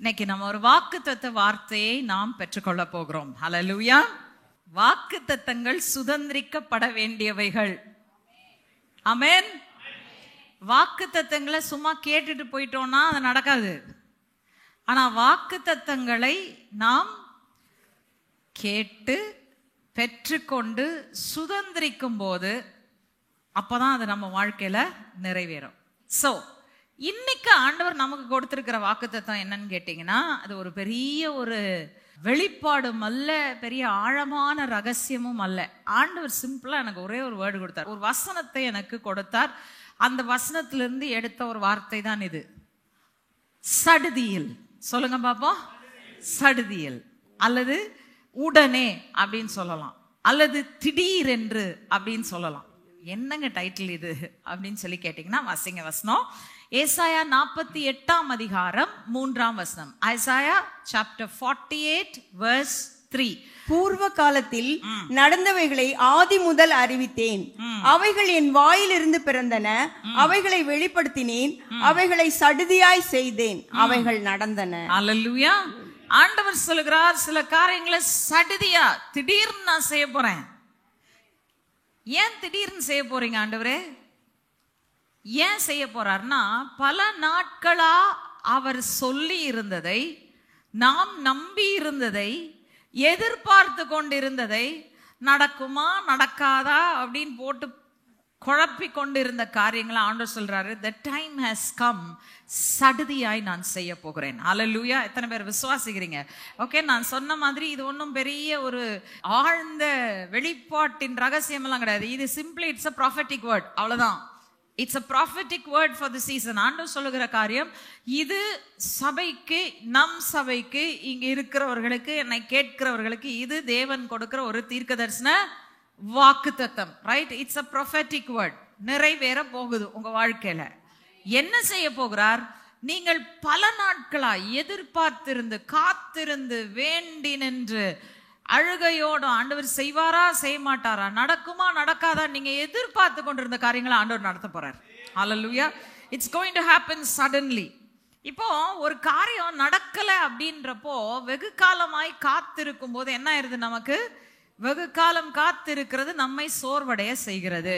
இன்னைக்கு நம்ம ஒரு வாக்குத்தத்த வார்த்தையை நாம் பெற்றுக்கொள்ள போகிறோம். ஹல்லேலூயா. வாக்குத்தத்தங்கள் சுதந்திரிக்கப்பட வேண்டியவைகள். ஆமென். வாக்குத்தத்தங்களை சும்மா கேட்டுட்டு போயிட்டோம்னா அது நடக்காது. ஆனா வாக்குத்தத்தங்களை நாம் கேட்டு பெற்றுக்கொண்டு சுதந்திரிக்கும் போது அப்பதான் அது நம்ம வாழ்க்கையில நிறைவேறும். சோ இன்னைக்கு ஆண்டவர் நமக்கு கொடுத்திருக்கிற வாக்குத்தத்தம் என்னன்னு கேட்டீங்கன்னா, அது ஒரு பெரிய ஒரு வெளிப்பாடும் அல்ல, பெரிய ஆழமான ரகசியமும் அல்ல. ஆண்டவர் சிம்பிளா எனக்கு ஒரே ஒரு வேர்டு கொடுத்தார், ஒரு வசனத்தை எனக்கு கொடுத்தார். அந்த வசனத்திலிருந்து எடுத்த ஒரு வார்த்தை தான் இது. சடுதியில். சொல்லுங்க பாப்போம். சடுதியில் அல்லது உடனே அப்படின்னு சொல்லலாம், அல்லது திடீரென்று அப்படின்னு சொல்லலாம். என்னங்க டைட்டில் இது அப்படின்னு சொல்லி கேட்டீங்கன்னா, வாசிங்க வசனம். ஏசாயா 48 அதிகாரம் 3 வசனம். Isaiah chapter 48 verse 3. பூர்வ காலத்தில் நடந்தவைகளை ஆதி முதல் அறிவித்தேன், அவைகள் என் வாயிலிருந்து பிறந்தன, அவைகளை வெளிப்படுத்தினேன், அவைகளை சடுதியாய் செய்தேன், அவைகள் நடந்தன. அல்லேலூயா. ஆண்டவர் சொல்லுகிறார், சில காரியங்களை சடுதியா திடீர்னு நான் செய்ய போறேன். ஏன் திடீர்னு செய்ய போறீங்க ஆண்டவரே? ஏன் செய்ய போறார்னா, பல நாட்களா அவர் சொல்லி இருந்ததை, நாம் நம்பி இருந்ததை, எதிர்பார்த்து கொண்டிருந்ததை, நடக்குமா நடக்காதா அப்படின்னு போட்டு குழப்பி கொண்டிருந்த காரியங்களை ஆண்டவர் சொல்றாரு, the time has come, சடுதியாய் நான் செய்ய போகிறேன். அல்லேலூயா. எத்தனை பேர் விசுவாசிக்கிறீங்க? ஓகே, நான் சொன்ன மாதிரி இது ஒன்றும் பெரிய ஒரு ஆழ்ந்த வெளிப்பாட்டின் ரகசியம் எல்லாம் கிடையாது. இது simply it's a prophetic word, அவ்வளவுதான். It's a prophetic word for the season. ஆண்டவர் சொல்லுகிற காரியம் இது சபைக்கு, நம் சபைக்கு, இங்க இருக்கிறவர்களுக்கு, என்னை கேட்கிறவர்களுக்கு இது தேவன் கொடுக்கிற ஒரு தீர்க்கதரிசன வாக்குத்தத்தம். Right? It's a prophetic word. நிறைவேற போகுது உங்க வாழ்க்கையில. என்ன செய்ய போகிறார்? நீங்கள் பல நாட்களா எதிர்பார்த்திருந்து, காத்திருந்து, வேண்டி நின்று, அழுகையோட ஆண்டவர் செய்வாரா செய்ய மாட்டாரா, நடக்குமா நடக்காதா, நீங்க எதிர்பார்த்து கொண்டிருந்த காரியங்களை ஆண்டவர் நடத்த போறார். Hallelujah. It's going to happen suddenly. இப்போ ஒரு காரியம் நடக்கல அப்படின்றப்போ, வெகு காலமாய் காத்திருக்கும் போது என்ன ஆயிருது? நமக்கு வெகு காலம் காத்திருக்கிறது நம்மை சோர்வடைய செய்கிறது.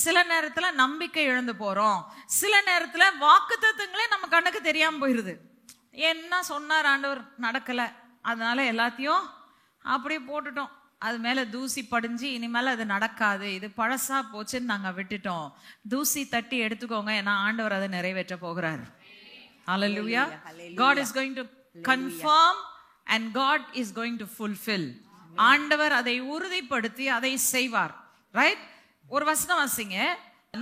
சில நேரத்துல நம்பிக்கை இழந்து போறோம், சில நேரத்துல வாக்குத்தத்தங்களே நம்ம கண்ணுக்கு தெரியாம போயிருது. என்ன சொன்னார் ஆண்டவர், நடக்கல, அதனால எல்லாத்தையும் அப்படியே போட்டுட்டோம், அது மேல தூசி படிஞ்சு இனிமேல் அது நடக்காது, இது பழசா போச்சுன்னு நாங்க விட்டுட்டோம். தூசி தட்டி எடுத்துக்கோங்க, ஏன்னா ஆண்டவர் அதை நிறைவேற்ற போகிறார். Hallelujah. God is going to confirm and God is going to fulfill. ஆண்டவர் அதை உறுதிப்படுத்தி அதை செய்வார். ரைட்? ஒரு வசனம் வாசிங்க.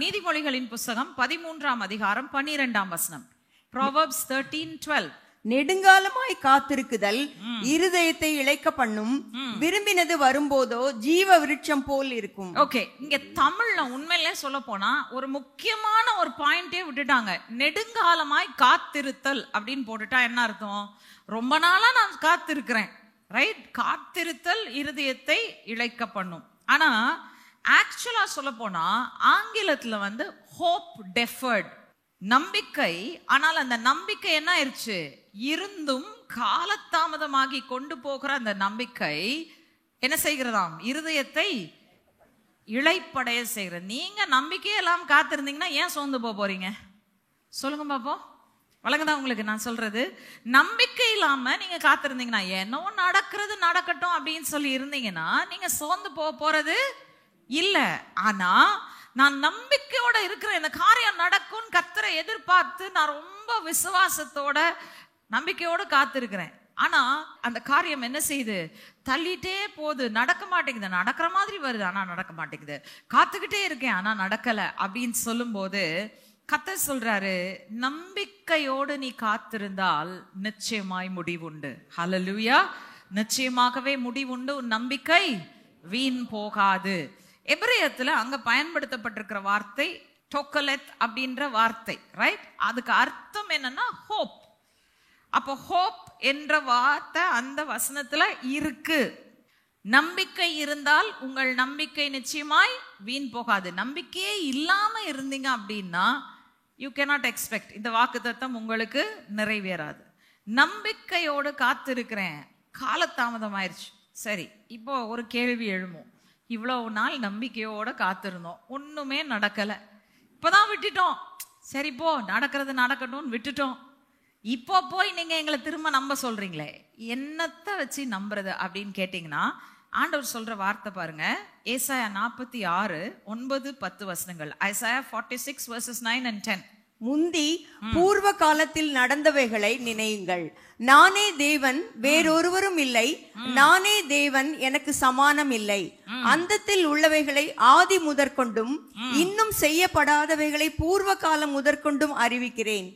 நீதிமொழிகளின் புத்தகம் 13 அதிகாரம் 12 வசனம். Proverbs 13:12. நெடுங்காலமாய் காத்திருக்குதல் இருதயத்தை இளைக்க பண்ணும், விரும்பினது வரும்போதோ ஜீவ விருட்சம் போல் இருக்கும். ஓகே, இங்க தமிழ்ல உண்மையிலே சொல்ல போனா ஒரு முக்கியமான ஒரு பாயிண்டே விட்டுட்டாங்க. நெடுங்காலமாய் காத்திருத்தல் அப்படின்னு போட்டுட்டா என்ன அர்த்தம்? ரொம்ப நாளா நான் காத்திருக்கிறேன். ரைட்? காத்திருத்தல் இருதயத்தை இளைக்க பண்ணும். ஆனா ஆக்சுவலா சொல்ல போனா ஆங்கிலத்துல ஹோப் டெஃபர்ட், நம்பிக்கை. ஆனால் அந்த நம்பிக்கை என்ன ஆயிடுச்சு? இருந்தும் காலதாமதமாகி கொண்டு போகிற அந்த நம்பிக்கை என்ன செய்கிறதாம்? இருதயத்தை இளைப்படைய செய்கிற. நீங்க நம்பிக்கையே எல்லாம் காத்திருந்தீங்கன்னா ஏன் சோர்ந்து போறீங்க? சொல்லுங்க பாப்போம். வழங்குதான் உங்களுக்கு நான் சொல்றது. நம்பிக்கை இல்லாம நீங்க காத்திருந்தீங்கன்னா, என்னவோ நடக்கிறது நடக்கட்டும் அப்படின்னு சொல்லி இருந்தீங்கன்னா நீங்க சோர்ந்து போறது இல்ல. ஆனா நான் நம்பிக்கையோட இருக்கிற, இந்த காரியம் நடக்கும், கர்த்தரை எதிர்பார்த்து நான் ரொம்ப விசுவாசத்தோட நம்பிக்கையோட காத்திருக்கிறேன். ஆனா அந்த காரியம் என்ன செய்யுது? தள்ளிட்டே போகுது, நடக்க மாட்டேங்குது. நடக்கிற மாதிரி வருது, ஆனா நடக்க மாட்டேங்குது. காத்துக்கிட்டே இருக்கேன், ஆனா நடக்கல அப்படின்னு சொல்லும் போது கர்த்தர் சொல்றாரு, நம்பிக்கையோடு நீ காத்திருந்தால் நிச்சயமாய் முடிவுண்டு. ஹல்லேலூயா. நிச்சயமாகவே முடிவுண்டு. உன் நம்பிக்கை வீண் போகாது. எபிரேயத்துல அங்க பயன்படுத்தப்பட்டிருக்கிற வார்த்தை டோக்கலெத் அப்படின்ற வார்த்தை. ரைட்? அதுக்கு அர்த்தம் என்னன்னா ஹோப். அப்போ ஹோப் என்ற வார்த்தை அந்த வசனத்துல இருக்கு. நம்பிக்கை இருந்தால் உங்கள் நம்பிக்கை நிச்சயமாய் வீண் போகாது. நம்பிக்கையே இல்லாம இருந்தீங்க அப்படின்னா யூ கேனாட் எக்ஸ்பெக்ட், இந்த வாக்குத்தத்தம் உங்களுக்கு நிறைவேறாது. நம்பிக்கையோடு காத்திருக்கிறேன், காலதாமதம் ஆயிடுச்சு. சரி, இப்போ ஒரு கேள்வி எழுமும். இவ்வளவு நாள் நம்பிக்கையோட காத்திருந்தோம், ஒண்ணுமே நடக்கல, இப்பதான் விட்டுட்டோம். சரி போ, நடக்கிறது நடக்கட்டும்னு விட்டுட்டோம். இப்போ போய் நீங்க எங்களை திரும்ப நம்ப சொல்றீங்களே, என்னத்தை வச்சு நம்புறது அப்படின்னு கேட்டீங்கன்னா, ஆண்டவர் சொல்ற வார்த்தை பாருங்க. ஏசாயா 46 9 10 வசனங்கள். Isaiah 46 verses 9 and 10. முந்தி பூர்வ காலத்தில் நடந்தவைகளை நினையுங்கள். நானே தேவன், வேறொருவரும் இல்லை. நானே தேவன், எனக்கு சமானம் இல்லை. அந்தத்தில் உள்ளவைகளை ஆதி முதற்கொண்டும் இன்னும் செய்யப்படாதவைகளை பூர்வ காலம் முதற்கொண்டும் அறிவிக்கிறேன்.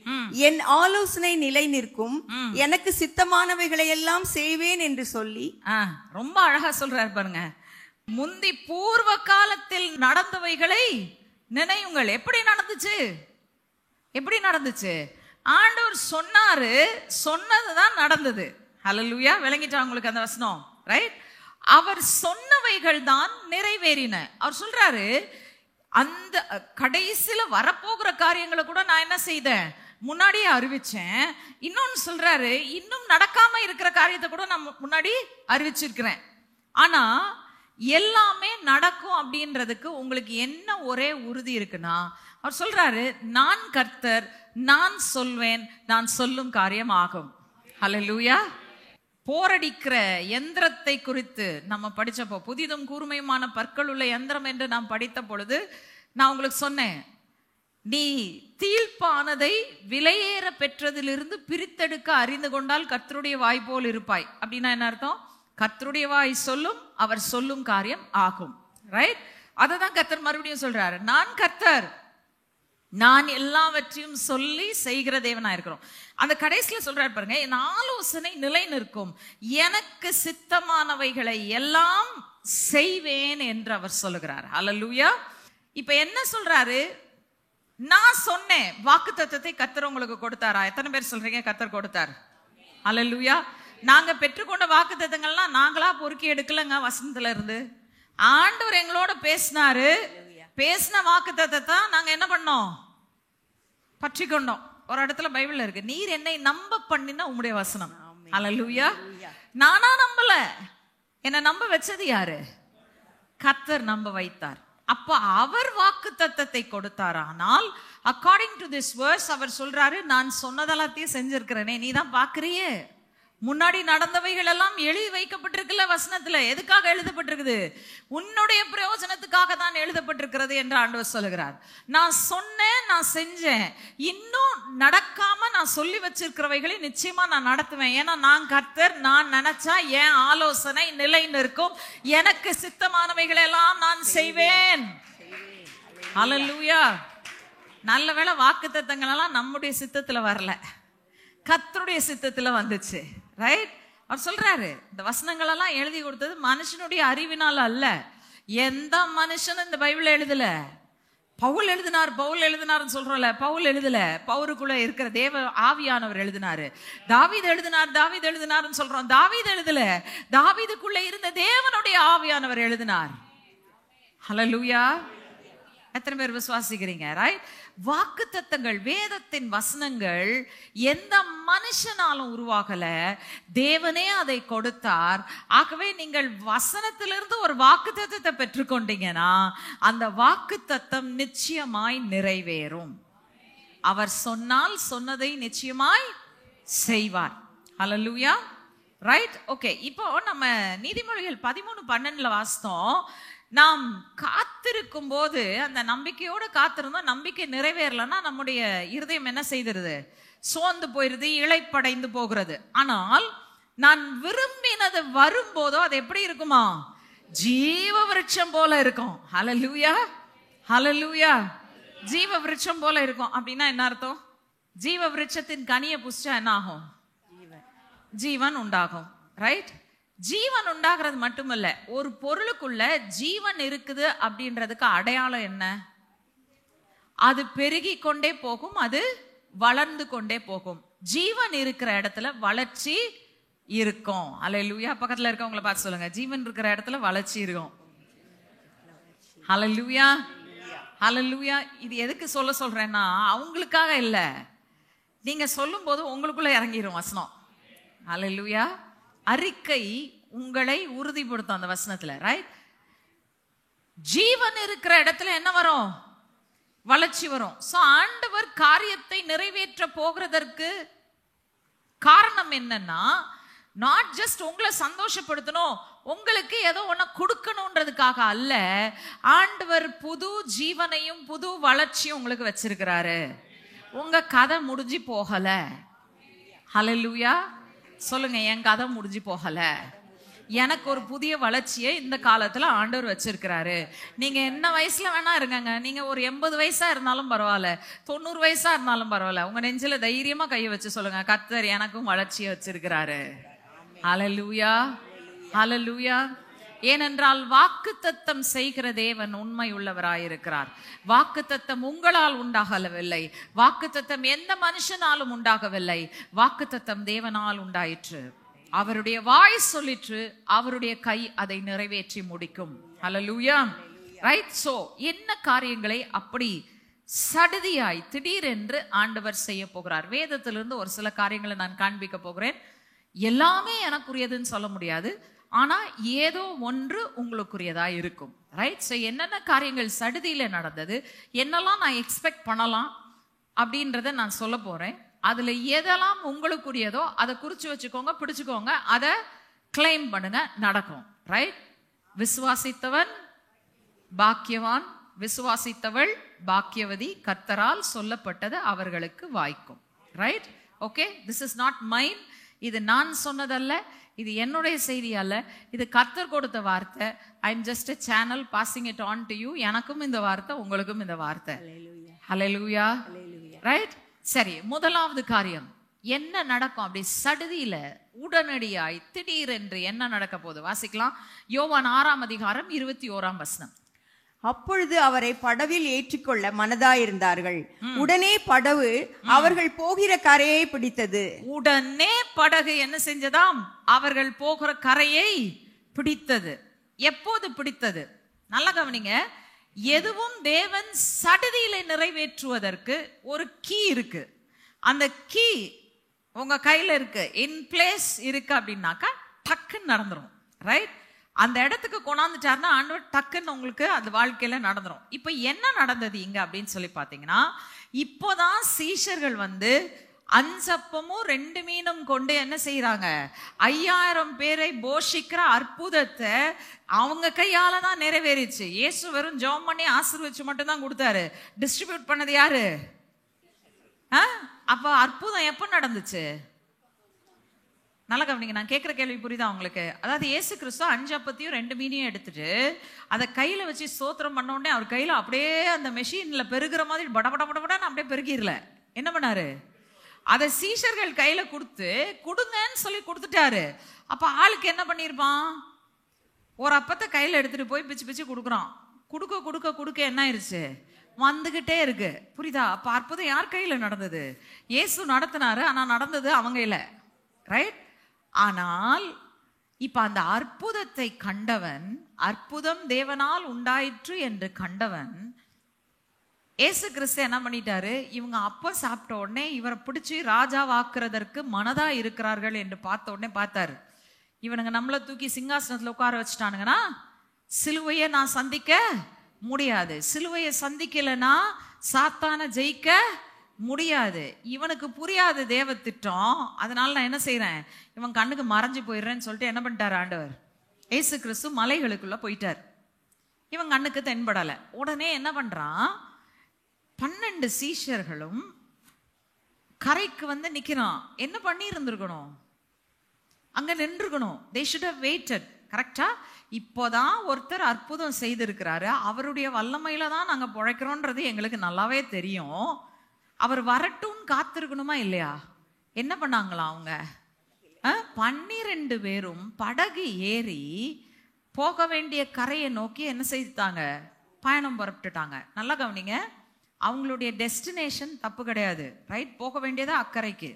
என் ஆலோசனை நிலை நிற்கும், எனக்கு சித்தமானவைகளை எல்லாம் செய்வேன் என்று சொல்லி. ரொம்ப அழகா சொல்றாரு பாருங்க. முந்தி பூர்வ காலத்தில் நடந்தவைகளை நினையுங்கள். எப்படி நடந்துச்சு? எப்படி நடந்துச்சு? ஆண்டவர் சொன்னாரு, சொன்னதுதான் நடந்தது. ஹல்லேலூயா. விளங்கிட்டா உங்களுக்கு அந்த வசனம்? ரைட். அவர் சொன்னவைகள் தான் நிறைவேறின. அவர் சொல்றாரு, அந்த கடைசியில வரப்போகிற காரியங்களை கூட நான் என்ன செய்தேன், முன்னாடியே அறிவிச்சேன். இன்னொன்னு சொல்றாரு, இன்னும் நடக்காம இருக்கிற காரியத்தை கூட நான் முன்னாடி அறிவிச்சிருக்கிறேன். ஆனா எல்லாமே நடக்கும் அப்படின்றதுக்கு உங்களுக்கு என்ன ஒரே உறுதி இருக்குன்னா, அவர் சொல்றாரு, நான் கர்த்தர், நான் சொல்வேன், நான் சொல்லும் காரியம் ஆகும். ஹல்லேலூயா. போரடிக்கிற எந்திரத்தை குறித்து நம்ம படிச்சப்போ, புதிதும் கூர்மையுமான பற்கள் உள்ள எந்திரம் என்று நாம் படித்த பொழுது நான் உங்களுக்கு சொன்னேன், நீ தீழ்ப்பானதை விலையேற பெற்றதிலிருந்து பிரித்தெடுக்க அறிந்து கொண்டால் கர்த்தருடைய வாய் போல் இருப்பாய். அப்படின்னா என்ன அர்த்தம்? கர்த்தருடைய வாய் சொல்லும், அவர் சொல்லும் காரியம் ஆகும். ரைட். அததான் கர்த்தர் மறுபடியும் சொல்றாரு, நான் கர்த்தர், நான் எல்லாவற்றையும் சொல்லி செய்கிற தேவனா இருக்கிறோம். அந்த கடைசியில சொல்றாரு பாருங்க, என் ஆலோசனை நிலை நிற்கும், எனக்கு சித்தமானவைகளை எல்லாம் செய்வேன் என்று அவர் சொல்லுகிறார். ஹல்லேலூயா. இப்ப என்ன சொல்றாரு? நான் சொன்னேன். வாக்குத்தத்தத்தை கர்த்தர் உங்களுக்கு கொடுத்தாரா? எத்தனை பேர் சொல்றீங்க கர்த்தர் கொடுத்தார்? ஹல்லேலூயா. நாங்க பெற்றுக்கொண்ட வாக்குத்தத்தங்கள்லாம் நாங்களா பொறுக்கி எடுக்கலங்க. வசனத்துல இருந்து ஆண்டவர் எங்களோட பேசினாரு. பேசின வாக்குத்தத்தத்தை நாங்க என்ன பண்ணோம்? பற்றி கொண்டோம். ஒரு இடத்துல பைபிள்ல இருக்கு, நீர் என்னை நம்ப பண்ணின உம்முடைய வசனம். ஹல்லேலூயா. நானா நம்பல, என்ன நம்ப வச்சது யாரு? கர்த்தர் நம்ப வைத்தார். அப்ப அவர் வாக்குத்தத்தத்தை கொடுத்தாரானால், அக்கார்டிங் டு திஸ் வேர்ஸ் அவர் சொல்றாரு, நான் சொன்னதெல்லாத்தையும் செஞ்சிருக்கிறேனே, நீ தான் பாக்குறியே. முன்னாடி நடந்தவைகள் எல்லாம் எழுதி வைக்கப்பட்டிருக்குல்ல வசனத்துல. எதுக்காக எழுதப்பட்டிருக்குது? உன்னுடைய பிரயோஜனத்துக்காக தான் எழுதப்பட்டிருக்கிறது என்று ஆண்டவர் சொல்லுகிறார். நான் சொன்னேன், நான் செஞ்சேன். இன்னும் நடக்காம நான் சொல்லி வச்சிருக்கிறவைகளை நிச்சயமா நான் நடத்துவேன். ஏன்னா நான் கர்த்தர், நான் நினைச்சா என் ஆலோசனை நிலை நிற்கும், எனக்கு சித்தமானவைகளை எல்லாம் நான் செய்வேன். ஹல்லேலூயா. நல்ல வேளை வாக்குத்தத்தங்கள் எல்லாம் நம்முடைய சித்தத்துல வரல, கர்த்தருடைய சித்தத்துல வந்துச்சு. ரைட். அவர் சொல்றாரு, இந்த வசனங்கள் எல்லாம் எழுதி கொடுத்தது மனுஷனுடைய அறிவினால அல்ல. எந்த மனுஷனும் இந்த பைபிள் எழுதல. பவுல் எழுதினார், பவுல் எழுதினார்னு சொல்றோம்ல, பவுல் எழுதல. பவுலுக்குள்ள இருக்கிற தேவ ஆவியானவர் எழுதினாரு. தாவீது எழுதினார், தாவீது எழுதினார்னு சொல்றோம். தாவீது எழுதல, தாவீதுக்குள்ள இருந்த தேவனுடைய ஆவியானவர் எழுதினார். ஹல்லேலூயா. எத்தனை பேர் விசுவாசிக்கிறீங்க? ரைட். வாக்குத்தத்தங்கள், வேதத்தின் வசனங்கள் எந்த மனுஷனாலும் உருவாகல, தேவனே அதை கொடுத்தார். ஆகவே நீங்கள் வசனத்திலிருந்து ஒரு வாக்குத்தத்தத்தை பெற்றுக்கொண்டீங்கன்னா அந்த வாக்குத்தத்தம் நிச்சயமாய் நிறைவேறும். அவர் சொன்னால் சொன்னதை நிச்சயமாய் செய்வார். ஹல்லேலூயா. ரைட். ஓகே. இப்போ நம்ம நீதிமொழிகள் 13:12 வாசித்தோம். நாம் காத்திருக்கும் போது, அந்த நம்பிக்கையோடு காத்திருந்தோம், நம்பிக்கை நிறைவேறலன்னா நம்முடைய இருதயம் என்ன செய்திருது? சோர்ந்து போயிருது, இளைப்படைந்து போகிறது. ஆனால் நான் விரும்பினது வரும்போதோ அது எப்படி இருக்குமா? ஜீவ விருட்சம் போல இருக்கும். ஹல்லேலூயா. ஹல்லேலூயா. ஜீவ விருட்சம் போல இருக்கும். அப்படின்னா என்ன அர்த்தம்? ஜீவ விருட்சத்தின் கனியை புசிச்சா என்ன ஆகும்? ஜீவன் உண்டாகும். ரைட். ஜீவன் உண்டாகிறது மட்டுமல்ல, ஒரு பொருளுக்குள்ள ஜீவன் இருக்குது அப்படின்றதுக்கு அடையாளம் என்ன? அது பெருகி கொண்டே போகும், அது வளர்ந்து கொண்டே போகும். ஜீவன் இருக்கிற இடத்துல வளர்ச்சி இருக்கும். ஹல்லேலூயா. பக்கத்துல இருக்கவங்களை பார்த்து சொல்லுங்க, ஜீவன் இருக்கிற இடத்துல வளர்ச்சி இருக்கும். ஹல்லேலூயா. ஹல்லேலூயா. இது எதுக்கு சொல்றேன்னா, அவங்களுக்காக இல்ல, நீங்க சொல்லும் போது உங்களுக்குள்ள இறங்கிரும் வசனம். ஹல்லேலூயா. அறிக்கை உங்களை உறுதிப்படுத்தும் அந்த வசனத்துல. ரைட்? ஜீவன் இருக்கிற இடத்துல என்ன வரும்? வளர்ச்சி வரும். சோ ஆண்டவர் காரியத்தை நிறைவேற்ற போகிறதற்கு காரணம் என்னன்னா, நாட் ஜஸ்ட் உங்களை சந்தோஷப்படுத்தணும், உங்களுக்கு ஏதோ ஒண்ணு கொடுக்கணும்ன்றதுக்காக அல்ல. ஆண்டவர் புது ஜீவனையும் புது வளர்ச்சியும் உங்களுக்கு வச்சிருக்கிறாரு. உங்க கதை முடிஞ்சு போகல. ஹல்லேலூயா. சொல்லுங்க, என் கதை முடிஞ்சு போகல. எனக்கு ஒரு புதிய வளர்ச்சியை இந்த காலத்துல ஆண்டவர் வச்சிருக்கிறாரு. நீங்க என்ன வயசுல வேணா இருங்க, நீங்க ஒரு 80 வயசா இருந்தாலும் பரவாயில்ல, 90 வயசா இருந்தாலும் பரவாயில்ல, உங்க நெஞ்சில தைரியமா கையை வச்சு சொல்லுங்க, கர்த்தர் எனக்கும் வளர்ச்சியை வச்சிருக்கிறாரு. ஹல்லேலூயா. ஹல்லேலூயா. ஏனென்றால் வாக்குத்தத்தம் செய்கிற தேவன் உண்மை உள்ளவராயிருக்கிறார். வாக்குத்தத்தம் உங்களால் உண்டாகவில்லை, வாக்குத்தத்தம் எந்த மனுஷனாலும் உண்டாகவில்லை, வாக்குத்தத்தம் தேவனால் உண்டாயிற்று. அவருடைய வாய் சொல்லிற்று, அவருடைய கை அதை நிறைவேற்றி முடிக்கும். ஹல்லேலூயா. ரைட்? சோ என்ன காரியங்களை அப்படி சடுதியாய் திடீரென்று ஆண்டவர் செய்ய போகிறார். வேதத்திலிருந்து ஒரு சில காரியங்களை நான் காண்பிக்க போகிறேன். எல்லாமே எனக்குரியதுன்னு சொல்ல முடியாது, ஆனா ஏதோ ஒன்று உங்களுக்குரியதா இருக்கும். ரைட்? சோ என்னென்ன காரியங்கள் சடுதியில நடந்தது, என்னெல்லாம் நான் எக்ஸ்பெக்ட் பண்ணலாம் அப்படின்றத நான் சொல்ல போறேன். அதுல எதெல்லாம் உங்களுக்குரியதோ அதை குறிச்சு வச்சுக்கோங்க, பிடிச்சுக்கோங்க, அதை கிளைம் பண்ணுங்க, நடக்கும். ரைட்? விசுவாசித்தவன் பாக்கியவான், விசுவாசித்தவள் பாக்கியவதி, கர்த்தரால் சொல்லப்பட்டது அவர்களுக்கு வாய்க்கும். Right? Okay, this is not mine. இது நான் சொன்னதல்ல, இது என்னுடைய செய்தி அல்ல, இது கர்த்தர் கொடுத்த வார்த்தை. I am just a channel passing it on to you. எனக்கும் இந்த வார்த்தை, உங்களுக்கும் இந்த வார்த்தை. ஹல்லேலூயா. ரைட்? சரி, முதலாவது காரியம் என்ன நடக்கும் அப்படி சடுதியில உடனடியாய் திடீரென்று என்ன நடக்க போகுது வாசிக்கலாம். யோவான் 6ஆம் அதிகாரம் 21ஆம் வசனம். அப்பொழுது அவரை படவில் ஏற்றிக்கொள்ள மனதாயிருந்தார்கள். உடனே படவு அவர்கள் போகிற கரையை பிடித்தது. உடனே படகு என்ன செஞ்சதாம்? அவர்கள் போகிற கரையை பிடித்தது. எப்போது பிடித்தது? நல்லா கவனிங்க. எதுவும் தேவன் சடுதியில நிறைவேற்றுவதற்கு ஒரு கீ இருக்கு. அந்த கீ உங்க கையில இருக்கு, இன் பிளேஸ் இருக்கு அப்படின்னாக்கா டக்குன்னு நடந்துரும். ரைட்? அந்த இடத்துக்கு கொண்டாந்துட்டாருன்னா ஆண்டவர் டக்குன்னு உங்களுக்கு அது வாழ்க்கையில நடந்துரும். இப்ப என்ன நடந்தது இங்க அப்படின்னு சொல்லி பாத்தீங்கன்னா, இப்போதான் சீஷர்கள் 5 அப்பமும் 2 மீனும் கொண்டு என்ன செய்யறாங்க? 5000 பேரை போஷிக்கிற அற்புதத்தை அவங்க கையால தான் நிறைவேறிச்சு. இயேசு வெறும் ஜெபம் பண்ணி ஆசீர்வதிச்சு மட்டும் தான் கொடுத்தாரு. டிஸ்ட்ரிபியூட் பண்ணது யாரு? அப்ப அற்புதம் எப்ப நடந்துச்சு? நல்லா கவனிங்க, நான் கேட்கிற கேள்வி புரியுதா உங்களுக்கு? அதாவது இயேசு கிறிஸ்து 5 அப்பத்தையும் 2 மீனையும் எடுத்துட்டு அதை கையில வச்சு ஸ்தோத்திரம் பண்ண உடனே அவர் கையில அப்படியே அந்த மெஷின்ல பெருகிற மாதிரி படபடன்னு அப்படியே பெருகிரல. என்ன பண்ணாரு? அதை சீஷர்கள் கையில கொடுங்கன்னு சொல்லி கொடுத்துட்டாரு. அப்ப ஆளுக்கு என்ன பண்ணிருப்பான்? ஒரு அப்பத்தை கையில எடுத்துட்டு போய் பிச்சு பிச்சு கொடுக்குறான். கொடுக்க என்ன ஆயிருச்சு? வந்துகிட்டே இருக்கு. புரியுதா? அப்ப அற்புதம் யார் கையில நடந்தது? இயேசு நடத்தினாரு, ஆனா நடந்தது அவங்க இல்ல. ரைட்? ஆனால் இப்ப அந்த அற்புதத்தை கண்டவன், அற்புதம் தேவனால் உண்டாயிற்று என்று கண்டவன், இயேசு கிறிஸ்து என்ன பண்ணிட்டாரு? இவங்க அப்ப சாப்பிட்ட உடனே இவரை பிடிச்சி ராஜாவாக்குறதற்கு மனதா இருக்கிறார்கள் என்று பார்த்த உடனே பார்த்தாரு, இவனுங்க நம்மளை தூக்கி சிங்காசனத்துல உட்கார வச்சுட்டானுங்கன்னா சிலுவையை நான் சந்திக்க முடியாது, சிலுவையை சந்திக்கலன்னா சாத்தான ஜெயிக்க முடியாது. இவனுக்கு புரியாது தேவ திட்டம். அதனால நான் என்ன செய்யறேன்? இவன் கண்ணுக்கு மறைஞ்சு போயிடுறேன்னு சொல்லிட்டு என்ன பண்ணிட்டாரு ஆண்டவர்? இயேசு கிறிஸ்து மலைகளுக்குள்ள போயிட்டார். இவன் கண்ணுக்கு தென்படலை. உடனே என்ன பண்றான்? 12 சீஷர்களும் கரைக்கு நிக்கிறான். என்ன பண்ணி இருந்திருக்கணும்? அங்க நின்றுக்கணும். they should have waited. கரெக்டா? இப்போதான் ஒருத்தர் அற்புதம் செய்திருக்கிறாரு, அவருடைய வல்லமையில தான் நாங்க பிழைக்கிறோன்றது எங்களுக்கு நல்லாவே தெரியும். அவர் வரட்டும்னு காத்திருக்கணுமா இல்லையா? என்ன பண்ணாங்களா அவங்க? 12 பேரும் படகு ஏறி போக வேண்டிய கரையை நோக்கி என்ன செய்தாங்க? பயணம் புறப்பட்டுட்டாங்க. நல்லா கவனிங்க, அவங்களுடைய டெஸ்டினேஷன் தப்பு கிடையாது. ரைட்? போக வேண்டியது அக்கறைக்கு.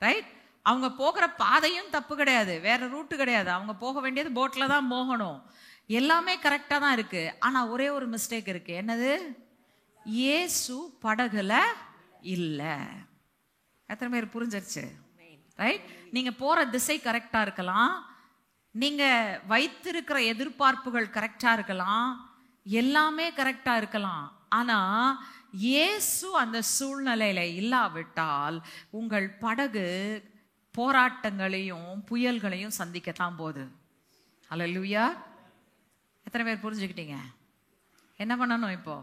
ரைட்? அவங்க போகிற பாதையும் தப்பு கிடையாது, வேற ரூட்டு கிடையாது. அவங்க போக வேண்டியது போட்ல தான் போகணும். எல்லாமே கரெக்டா தான் இருக்கு. ஆனா ஒரே ஒரு மிஸ்டேக் இருக்கு. என்னது? இயேசு படகுல இல்ல. எத்தனை பேர் புரிஞ்சிருச்சு? ரைட்? நீங்க போற திசை கரெக்டா இருக்கலாம், நீங்க வைத்திருக்கிற எதிர்பார்ப்புகள் கரெக்டா இருக்கலாம், எல்லாமே கரெக்டா இருக்கலாம். ஆனா இயேசு அந்த சூழ்நிலையில இல்லாவிட்டால் உங்கள் படகு போராட்டங்களையும் புயல்களையும் சந்திக்கத்தான் போகுது. அல்லேலூயா. எத்தனை பேர் புரிஞ்சுக்கிட்டீங்க? என்ன பண்ணணும் இப்போ?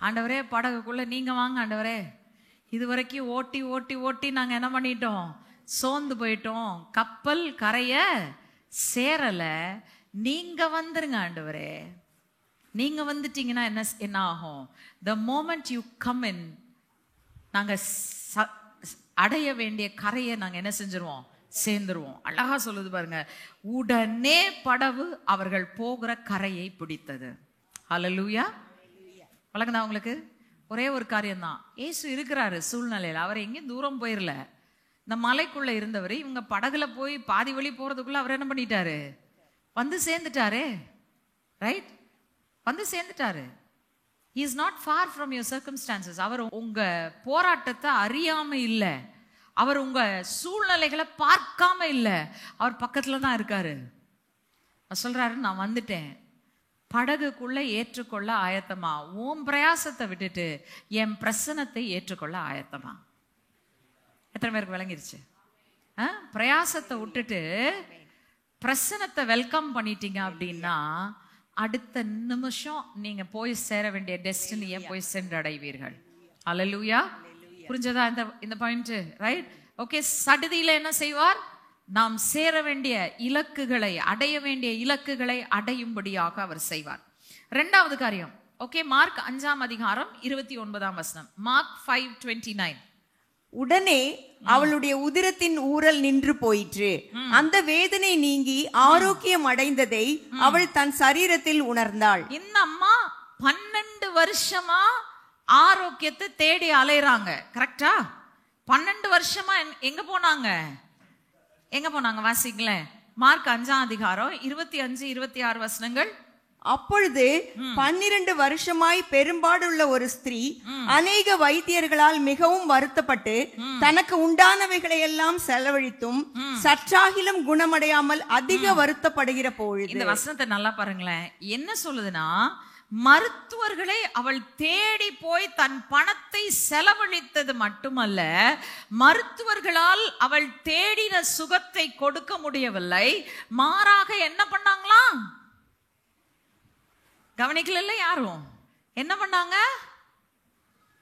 ஆண்டவரே படகுக்குள்ள நீங்க வாங்க ஆண்டவரே, இது வரைக்கும் ஓட்டி ஓட்டி ஓட்டி நாங்க என்ன பண்ணிட்டோம்? சோர்ந்து போயிட்டோம், கப்பல் கரைய சேரல, நீங்க வந்துருங்க ஆண்டவரே. நீங்க வந்துட்டீங்கன்னா என்ன ஆகும்? the moment you come in, நாங்க அடைய வேண்டிய கரையை நாங்க என்ன செஞ்சிருவோம்? சேர்ந்துருவோம். அழகா சொல்லுது பாருங்க, உடனே படகு அவர்கள் போகிற கரையை பிடித்தது. ஹல்லேலூயா. வழங்குதா உங்களுக்கு? ஒரே ஒரு காரியம்தான், இயேசு இருக்கிறாரு சூழ்நிலையில, அவர் எங்கேயும் தூரம் போயிடல. இந்த மலைக்குள்ள இருந்தவர் இவங்க படகுல போய் பாதி வழி போறதுக்குள்ள அவர் என்ன பண்ணிட்டாரு? வந்து சேர்ந்துட்டாரு. ரைட்? வந்து சேர்ந்துட்டாரு. He is not far from your circumstances. அவர் உங்க போராட்டத்தை அறியாம இல்லை, அவர் உங்க சூழ்நிலைகளை பார்க்காம இல்லை, அவர் பக்கத்துல தான் இருக்காரு. சொல்றாரு, நான் வந்துட்டேன், படகுக்குள்ள ஏற்றுக்கொள்ள ஆயத்தமா, உன் பிரயாசத்தை விட்டுட்டு என் பிரசனத்தை ஏற்றுக்கொள்ள ஆயத்தமா. எத்தனை பேருக்கு விளங்கிருச்சு? பிரயாசத்தை விட்டுட்டு பிரசனத்தை வெல்கம் பண்ணிட்டீங்க அப்படின்னா அடுத்த நிமிஷம் நீங்க போய் சேர வேண்டிய டெஸ்டினியை போய் சென்றடைவீர்கள். அல்லேலூயா. புரிஞ்சதா இந்த பாயிண்ட்? ரைட்? ஓகே. சடுதியில என்ன செய்வார்? நாம் சேர வேண்டிய இலக்குகளை, அடைய வேண்டிய இலக்குகளை அடையும்படியாக அவர் செய்வார். இரண்டாவது காரியம், ஓகே, மார்க் 5:29. மார்க் 5:29. உடனே அவளுடைய உதிரத்தின் ஊரல் நின்று போயிற்று, அந்த வேதனை நீங்கி ஆரோக்கியம் அடைந்ததை அவள் தன் சரீரத்தில் உணர்ந்தாள். இந்த அம்மா 12 வருஷமா ஆரோக்கியத்தை தேடி அலைறாங்க. கரெக்டா? 12 வருஷமா எங்க போனாங்க? எங்க போனாங்க? வாசிங்களேன். மார்க் 5:25-26. அப்பொழுது 12 வருஷமாய் பெரும்பாடுள்ள ஒரு ஸ்திரீ அநேக வைத்தியர்களால் மிகவும் வருத்தப்பட்டு தனக்கு உண்டானவைகளை எல்லாம் செலவழித்தும் சற்றாகிலும் குணமடையாமல் அதிக வருத்தப்படுகிற பொழுது. இந்த வசனத்தை நல்லா பாருங்களேன். என்ன சொல்லுதுன்னா, மருத்துவர்களை அவள் தேடி போய் தன் பணத்தை செலவழித்தது மட்டுமல்ல, மருத்துவர்களால் அவள் தேடின சுகத்தை கொடுக்க முடியவில்லை, மாறாக என்ன பண்ணாங்களாம்? கவனிக்கல யாரும்? என்ன பண்ணாங்க?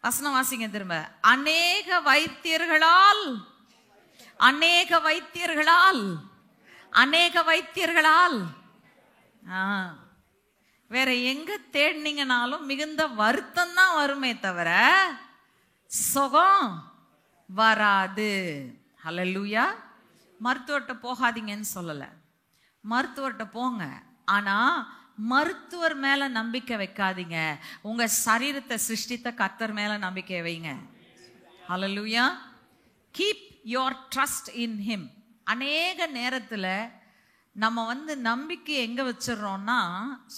வசனம் வாசிங்க திரும்ப. அநேக வைத்தியர்களால், அநேக வைத்தியர்களால், அநேக வைத்தியர்களால். வேற எங்க தேடினீங்கனாலும் மிகுந்த வருத்தம் தான் வருமே தவிர சுகம் வராது. ஹல்லேலூயா. மருத்துவர்கிட்ட போகாதீங்கன்னு சொல்லல, மருத்துவர்கிட்ட போங்க. ஆனா மருத்துவர் மேல நம்பிக்கை வைக்காதீங்க, உங்க சரீரத்தை சிருஷ்டித்த கர்த்தர் மேல நம்பிக்கை வைங்க. Hallelujah. Keep your trust in him. அநேக நேரத்துல நம்ம நம்பிக்கை எங்க வச்சிடறோம்னா,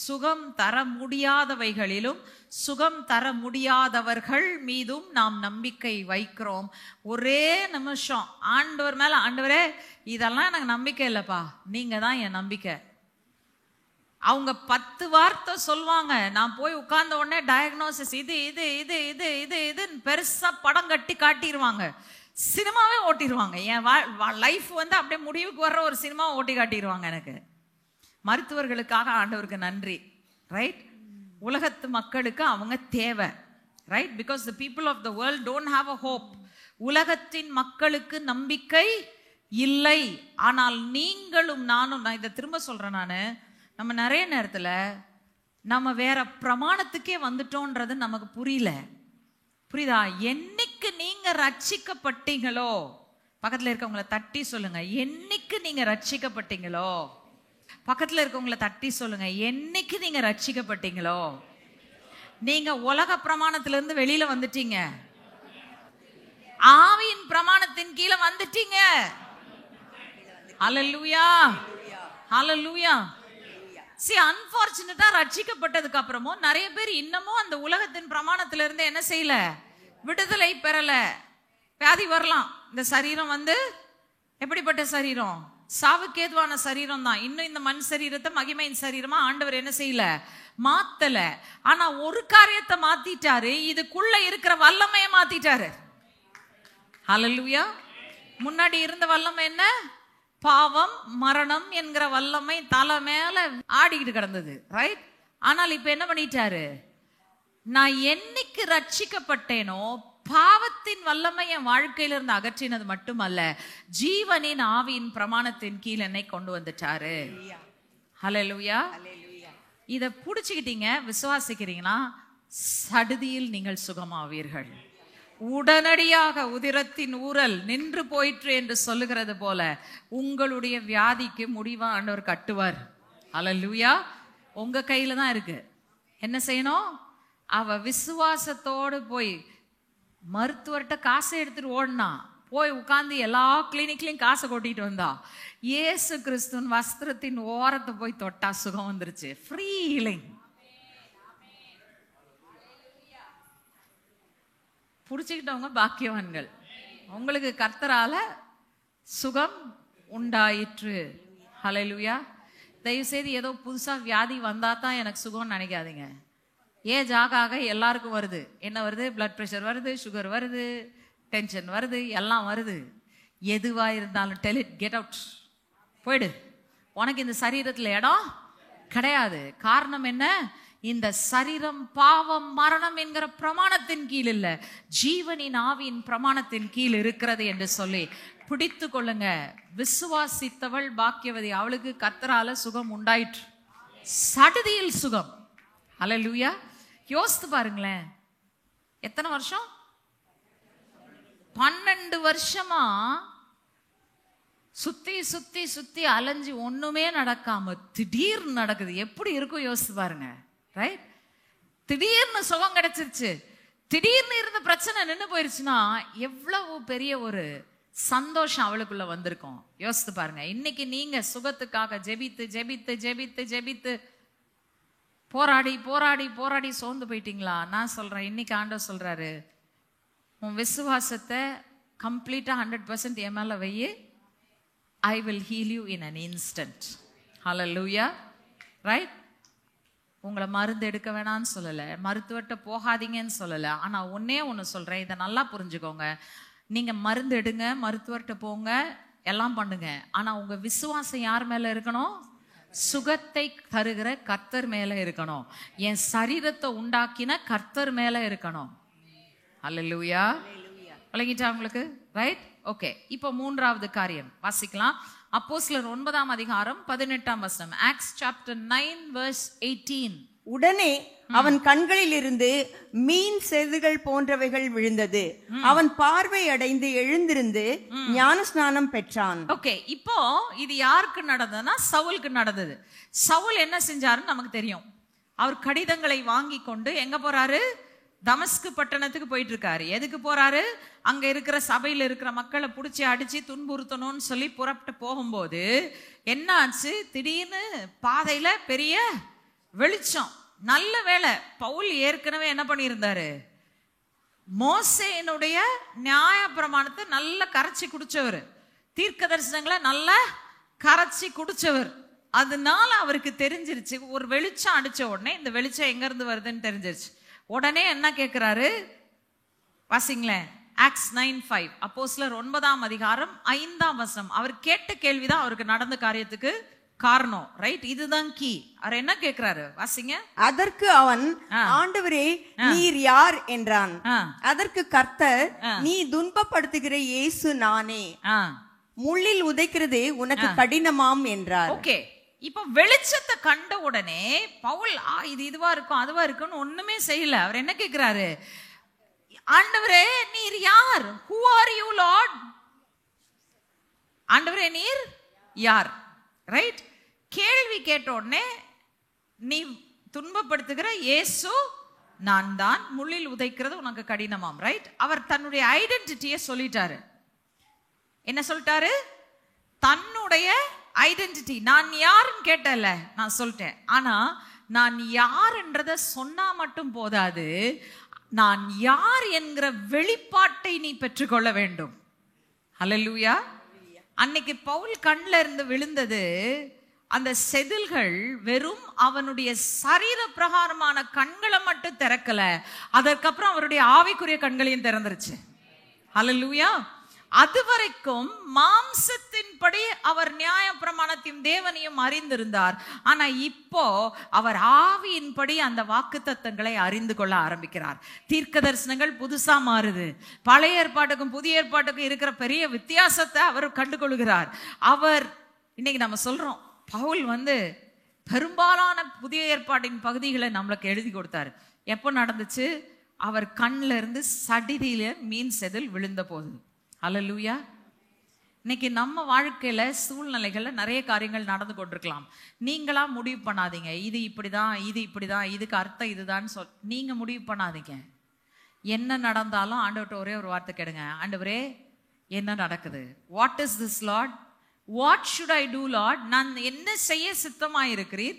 சுகம் தர முடியாதவைகளிலும் சுகம் தர முடியாதவர்கள் மீதும் நாம் நம்பிக்கை வைக்கிறோம். ஒரே நிமிஷம் ஆண்டவர் மேல, ஆண்டவரே இதெல்லாம் எனக்கு நம்பிக்கை இல்லப்பா, நீங்க தான் என் நம்பிக்கை. அவங்க 10 வார்த்தை சொல்லுவாங்க, நான் போய் உட்கார்ந்த உடனே டயக்னோசிஸ் இது இது இது இது இது இதுன்னு பெருசா படம் கட்டி காட்டிடுவாங்க, சினிமாவே ஓட்டிடுவாங்க. என் லைஃப் அப்படியே முடிவுக்கு வர்ற ஒரு சினிமாவை ஓட்டி காட்டிடுவாங்க எனக்கு. மருத்துவர்களுக்காக ஆண்டவருக்கு நன்றி. ரைட்? உலகத்து மக்களுக்கு அவங்க தேவை. Right? Because the people of the world don't have a hope. உலகத்தின் மக்களுக்கு நம்பிக்கை இல்லை. ஆனால் நீங்களும் நானும், நான் இதை திரும்ப சொல்றேன், நம்ம நிறைய நேரத்துல நம்ம வேற பிரமாணத்துக்கே வந்துட்டோன்றது நமக்கு புரியல. புரியுதா? என்னைக்கு நீங்க ரட்சிக்கப்பட்டீங்களோ, பக்கத்துல இருக்கவங்களை தட்டி சொல்லுங்க, என்னைக்கு நீங்க ரட்சிக்கப்பட்டீங்களோ. பக்கத்துல இருக்கவங்களை தட்டி சொல்லுங்க, என்னைக்கு நீங்க ரட்சிக்கப்பட்டீங்களோ, நீங்க உலக பிரமாணத்திலிருந்து வெளியில வந்துட்டீங்க, ஆவியின் பிரமாணத்தின் கீழே வந்துட்டீங்க. ஹல்லேலூயா. ஹல்லேலூயா. அன்பார்ச்சுனேட்டா ரட்சிக்கப்பட்டதுக்கு அப்புறமும் நிறைய பேர் இன்னமும் அந்த உலகத்தின் பிரமாணத்துல இருந்து என்ன செய்யல, விடுதலை பெறல. வியாதி வரலாம். இந்த சரீரம் எப்படிப்பட்ட சரீரம்? சாவுக்கேதுவான சரீரம் தான். இன்னும் இந்த மண் சரீரத்தை மகிமையின் சரீரமா ஆண்டவர் என்ன செய்யல, மாத்தல. ஆனா ஒரு காரியத்தை மாத்திட்டாரு, இதுக்குள்ள இருக்கிற வல்லமையை மாத்திட்டாரு. ஹல்லேலூயா. முன்னாடி இருந்த வல்லமை என்ன? பாவம் மரணம் என்கிற வல்லமை தலை மேல ஆடிக்கிட்டு கிடந்தது, ரைட்? ஆனால் இப்ப என்ன பண்ணிட்டாரு, நான் என்னைக்கு ரட்சிக்கப்பட்டேனோ பாவத்தின் வல்லமை என் வாழ்க்கையில இருந்து அகற்றினது மட்டுமல்ல, ஜீவனின் ஆவியின் பிரமாணத்தின் கீழ் என்னை கொண்டு வந்துட்டாரு. ஹல்லேலூயா. இத புடிச்சுக்கிட்டீங்க, விசுவாசிக்கிறீங்கன்னா சடுதியில் நீங்கள் சுகமாவீர்கள். உடனடியாக உதிரத்தின் ஊரல் நின்று போயிற்று என்று சொல்லுகிறது போல உங்களுடைய வியாதிக்கு முடிவா ஆண்டவர் கட்டுவார். ஹல்லேலூயா. உங்க கையில தான் இருக்கு. என்ன செய்யணும்? அவ விசுவாசத்தோடு போய் மருத்துவர்கிட்ட காசை எடுத்துட்டு ஓடினா, போய் உட்கார்ந்து எல்லா கிளினிக்லயும் காசை கொட்டிட்டு வந்தா, இயேசு கிறிஸ்துவின் வஸ்திரத்தின் ஓரத்தை போய் தொட்டா சுகம் வந்துருச்சு. Free healing. புடிச்சுக்கிட்டவங்க பாக்கியவான்கள். உங்களுக்கு கர்த்தரால சுகம் உண்டாயிற்று. ஹல்லேலூயா. தயவு செய்து ஏதோ புதுசா வியாதி வந்தா தான் எனக்கு சுகம் நினைக்காதீங்க. ஏஜ் ஆக எல்லாருக்கும் வருது. என்ன வருது? பிளட் பிரஷர் வருது, சுகர் வருது, டென்ஷன் வருது, எல்லாம் வருது. எதுவா இருந்தாலும் டெல் இட், கெட் அவுட், போயிடு. உனக்கு இந்த சரீரத்துல இடம் கிடையாது. காரணம் என்ன? இந்த சரீரம் பாவம் மரணம் என்கிற பிரமாணத்தின் கீழ் இல்ல, ஜீவனின் ஆவியின் பிரமாணத்தின் கீழ் இருக்கிறது என்று சொல்லி பிடித்து கொள்ளுங்க. விசுவாசித்தவள் பாக்கியவதி. அவளுக்கு கர்த்தரால சுகம் உண்டாயிற்று. சடுதியில் சுகம். ஹல்லேலூயா. யோசித்து பாருங்களேன், எத்தனை வருஷம்? 12 வருஷமா சுத்தி சுத்தி சுத்தி அலைஞ்சு ஒண்ணுமே நடக்காம திடீர்னு நடக்குது. எப்படி இருக்கும் யோசித்து பாருங்க, ரைட்? திடீர்னு சுகம் கிடைச்சிருச்சு. திடீர்னு இருந்த பிரச்சனை நின்று போயிருச்சுன்னா எவ்வளவு பெரிய ஒரு சந்தோஷம் அவளுக்குள்ள வந்திருக்கும். யோசித்து பாருங்க. இன்னைக்கு நீங்க சுகத்துக்காக ஜெபித்து ஜெபித்து ஜெபித்து ஜெபித்து போராடி போராடி போராடி சோர்ந்து போயிட்டீங்களா? நான் சொல்றேன், இன்னைக்கு ஆண்டவர் சொல்றாரு, உன் விசுவாசத்தை கம்ப்ளீட்டா 100% என் மேல வையு. I will heal you in an instant. Hallelujah. Right? உங்களை மருந்து எடுக்க வேணான்னு சொல்லல, மருத்துவர்கிட்ட போகாதீங்கன்னு சொல்லல. ஆனா ஒன்னே ஒன்னு சொல்றேன், இதை நல்லா புரிஞ்சுக்கோங்க. நீங்க மருந்து எடுங்க, மருத்துவர்கிட்ட போங்க, எல்லாம் பண்ணுங்க. ஆனா உங்க விசுவாசம் யார் மேல இருக்கணும்? சுகத்தை தருகிற கர்த்தர் மேல இருக்கணும். என் சரீரத்தை உண்டாக்கின கர்த்தர் மேல இருக்கணும். ஹல்லேலூயா. விளங்கிட்டா உங்களுக்கு? ரைட்? ஓகே. இப்போ மூன்றாவது காரியம் வாசிக்கலாம். அப்போஸ்தலர் 9ஆம் அதிகாரம் 18ஆம் வசனம். Acts chapter 9 verse 18. உடனே அவன் கண்களில் இருந்து மீன் செதுகள் போன்றவைகள் விழுந்தது. அவன் பார்வை அடைந்து எழுந்திருந்து ஞானஸ்நானம் பெற்றான். ஓகே. இப்போ இது யாருக்கு நடந்ததுன்னா சவுலுக்கு நடந்தது. சவுல் என்ன செஞ்சாருன்னு நமக்கு தெரியும். அவர் கடிதங்களை வாங்கி கொண்டு எங்க போறாரு? தமஸ்கு பட்டணத்துக்கு போயிட்டு இருக்காரு. எதுக்கு போறாரு? அங்க இருக்கிற சபையில இருக்கிற மக்களை பிடிச்சி அடிச்சு துன்புறுத்தணும்னு சொல்லி புறப்பட்டு போகும்போது என்ன ஆச்சு? திடீர்னு பாதையில பெரிய வெளிச்சம். நல்ல வேளை, பவுல் ஏற்கனவே என்ன பண்ணியிருந்தாரு? மோசேயினுடைய நியாய பிரமாணத்தை நல்ல கரைச்சி குடிச்சவர், தீர்க்க தரிசனங்களை நல்ல கரைச்சி குடிச்சவர். அதனால அவருக்கு தெரிஞ்சிருச்சு. ஒரு வெளிச்சம் அடிச்ச உடனே இந்த வெளிச்சம் எங்க இருந்து வருதுன்னு தெரிஞ்சிருச்சு. உடனே என்ன கேட்கிறாரு? வாசிங்களேன். ஆக்ட்ஸ் 9:5. அப்போஸ்தலர் 9ஆம் அதிகாரம் 5ஆம் வசனம். அவர் கேட்ட கேள்விதான் அவருக்கு நடந்த காரியத்துக்கு காரணம். ரைட்? இதுதான் கீ. அவர் என்ன கேட்கிறாரு? வாசிங்க. அதற்கு அவன், ஆண்டவரே நீர் யார் என்றான். அதற்கு கர்த்தர், நீ துன்பப்படுத்துகிற இயேசு நானே, முள்ளில் உதைக்கிறது உனக்கு கடினமாம் என்றார். ஓகே. இப்ப வெளிச்சத்தை கண்ட உடனே பவுல் இது இதுவா இருக்கும் அதுவா இருக்குன்னு ஒண்ணுமே செய்யல. அவர் என்ன கேட்கிறாரு? ஆண்டவரே நீர் யார்? Who are you Lord? ஆண்டவரே நீர் யார்? ரைட்? கேள்வி கேட்ட உடனே நீ துன்பப்படுத்துகிற இயேசு நான் தான், முள்ளில் உதைக்கிறது உனக்கு கடினமாம். ரைட்? அவர் தன்னுடைய ஐடென்டிட்டியை சொல்லிட்டாரு. என்ன சொல்லிட்டாரு? தன்னுடைய ஐடென்டிட்டி. நான் யாருன்னு கேட்டல, நான் சொல்லிட்டேன். ஆனா நான் யாருன்றத சொன்னா மட்டும் போதாது, நான் யார் என்கிற வெளிப்பாட்டை நீ பெற்றுக்கொள்ள வேண்டும். ஹல்லேலூயா. அன்னைக்கு பவுல் கண்ல இருந்து விழுந்தது அந்த செதில்கள் வெறும் அவனுடைய சரீர பிரகாரமான கண்களை மட்டும் திறக்கல, அதற்கப்புறம் அவருடைய ஆவிக்குரிய கண்களையும் திறந்துருச்சு. ஹல்லேலூயா. அது வரைக்கும் மாம்சத்தின்படி அவர் நியாய பிரமாணத்தையும் தேவனையும் அறிந்திருந்தார். ஆனா இப்போ அவர் ஆவியின்படி அந்த வாக்குத்தத்தங்களை அறிந்து கொள்ள ஆரம்பிக்கிறார். தீர்க்க தரிசனங்கள் புதுசா மாறுது. பழைய ஏற்பாட்டுக்கும் புதிய ஏற்பாட்டுக்கும் இருக்கிற பெரிய வித்தியாசத்தை அவர் கண்டுகொள்கிறார். அவர் இன்னைக்கு நம்ம சொல்றோம், பவுல் பெரும்பாலான புதிய ஏற்பாட்டின் பகுதிகளை நம்மளுக்கு எழுதி கொடுத்தாரு. எப்போ நடந்துச்சு? அவர் கண்ல இருந்து சடிதியில மீன் செதில் விழுந்த போது. ஹல்லேலூயா. இன்னைக்கு நம்ம வாழ்க்கையில சூழ்நிலைகள்ல நிறைய காரியங்கள் நடந்து கொண்டிருக்கலாம். நீங்களா முடிவு பண்ணாதீங்க, இது இப்படிதான், இது இப்படிதான், இதுக்கு அர்த்தம் இதுதான் நீங்க முடிவு பண்ணாதீங்க. என்ன நடந்தாலும் ஆண்டவர்கிட்ட ஒரே ஒரு வார்த்தை கேளுங்க, ஆண்டவரே என்ன நடக்குது? What is this lord? What should I do lord? நான் என்ன செய்ய சித்தமாக இருக்கிறீர்?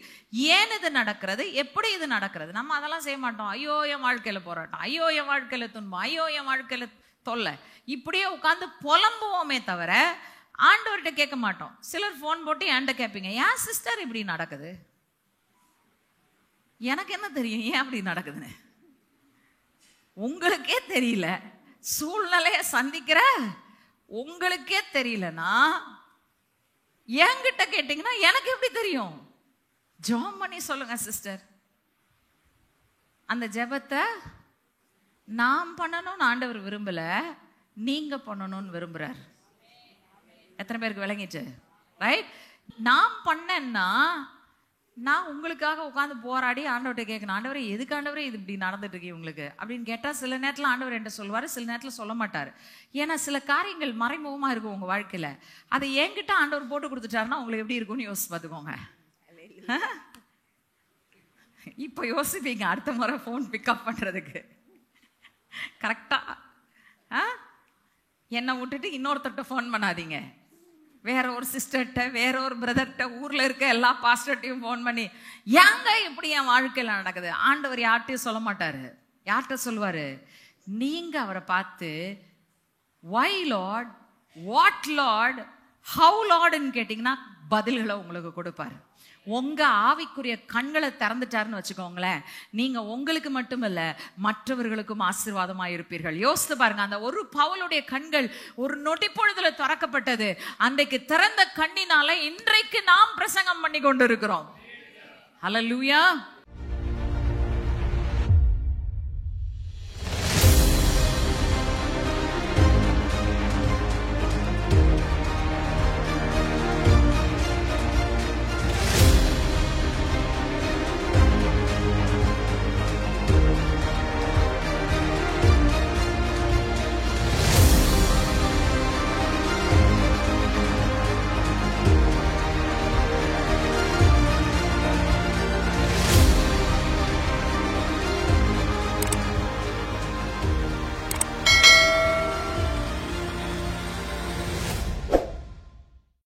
ஏன் இது நடக்கிறது? எப்படி இது நடக்கிறது? நம்ம அதெல்லாம் செய்ய மாட்டோம். ஐயோ என் வாழ்க்கையில போராட்டம், ஐயோ என் வாழ்க்கையில துன்பம், ஐயோ என் வாழ்க்கையில தொல்லை, இப்படியே உட்காந்து புலம்புவோமே தவிர ஆண்டவர்கிட்ட கேட்க மாட்டோம். சிலர் போன் போட்டு என்கிட்ட கேட்பீங்க, ஏன் சிஸ்டர் இப்படி நடக்குது? எனக்கு என்ன தெரியும் ஏன் அப்படி நடக்குதுன்னு? உங்களுக்கே தெரியல, சூழ்நிலைய சந்திக்கிற உங்களுக்கே தெரியலனா என்கிட்ட கேட்டீங்கன்னா எனக்கு எப்படி தெரியும்? ஜெபம் பண்ணி சொல்லுங்க சிஸ்டர். அந்த ஜெபத்தை நாம் பண்ணணும்னு ஆண்டவர் விரும்பல, நீங்க பண்ணணும்னு விரும்புறார். எத்தனை பேருக்கு விளங்கிச்சு? ரைட்? நான் பண்ணேன்னா நான் உங்களுக்காக உட்காந்து போராடி ஆண்டவர்கிட்ட கேட்கணும், ஆண்டவரே எதுக்கு ஆண்டவரே இது இப்படி நடந்துட்டு இருக்கு உங்களுக்கு அப்படின்னு கேட்டா சில நேரத்தில் ஆண்டவர் என்கிட்ட சொல்லுவாரு, சில நேரத்தில் சொல்ல மாட்டாரு. ஏன்னா சில காரியங்கள் மறைமுகமா இருக்கும் உங்க வாழ்க்கையில. அதை என்கிட்ட ஆண்டவர் போட்டு கொடுத்துட்டாருன்னா உங்களுக்கு எப்படி இருக்கும்னு யோசிச்சு பார்த்துக்கோங்க. இப்போ யோசிப்பீங்க அடுத்த முறை போன் பிக்கப் பண்றதுக்கு. கரெக்டா என்னை விட்டுட்டு இன்னொருத்தட்ட ஃபோன் பண்ணாதீங்க. வேற ஒரு சிஸ்டர்கிட்ட, வேற ஒரு பிரதர்கிட்ட, ஊர்ல இருக்க எல்லா பாஸ்டர்ட்டையும் ஃபோன் பண்ணி ஏங்க இப்படி என் வாழ்க்கையில நடக்குது? ஆண்டவர் யார்கிட்டையும் சொல்ல மாட்டாரு. யார்கிட்ட சொல்லுவாரு? நீங்க அவரை பார்த்து why Lord, what Lord, how Lordன்னு கேட்டீங்கன்னா பதில்களை உங்களுக்கு கொடுப்பாரு. உங்க ஆவிக்குரிய கண்களை திறந்துட்டாருன்னு வச்சுக்கோங்களேன், நீங்க உங்களுக்கு மட்டுமல்ல மற்றவர்களுக்கும் ஆசீர்வாதமா இருப்பீர்கள். யோசித்து பாருங்க, அந்த ஒரு பவுலுடைய கண்கள் ஒரு நொடி பொழுதுல திறக்கப்பட்டது. அன்றைக்கு திறந்த கண்ணினால இன்றைக்கு நாம் பிரசங்கம் பண்ணி கொண்டு இருக்கிறோம். ஹல்லேலூயா.